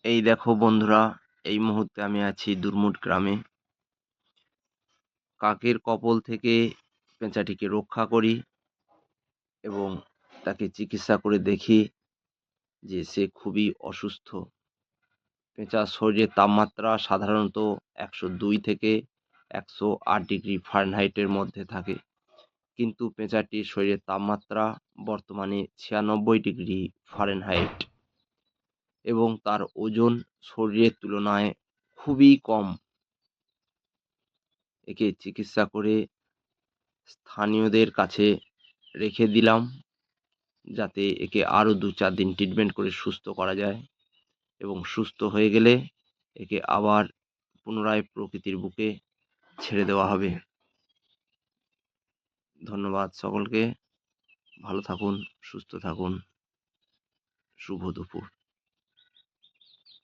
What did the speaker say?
এই দেখো বন্ধুরা, এই মুহূর্তে আমি আছি দুর্মুট গ্রামে। কাকের কবল থেকে পেঁচাটিকে রক্ষা করি এবং তাকে চিকিৎসা করে দেখি যে সে খুবই অসুস্থ। পেঁচার শরীরের তাপমাত্রা সাধারণত 102 থেকে 108 ডিগ্রি ফারেনহাইটের মধ্যে থাকে, কিন্তু পেঁচাটির শরীরের তাপমাত্রা বর্তমানে 96 ডিগ্রি ফারেনহাইট এবং তার ওজন শরীরের তুলনায় খুবই কম। একে চিকিৎসা করে স্থানীয়দের কাছে রেখে দিলাম, যাতে একে আরও 2-4 দিন ট্রিটমেন্ট করে সুস্থ করা যায় এবং সুস্থ হয়ে গেলে একে আবার পুনরায় প্রকৃতির বুকে ছেড়ে দেওয়া হবে। ধন্যবাদ সকলকে। ভালো থাকুন, সুস্থ থাকুন। শুভ দুপুর।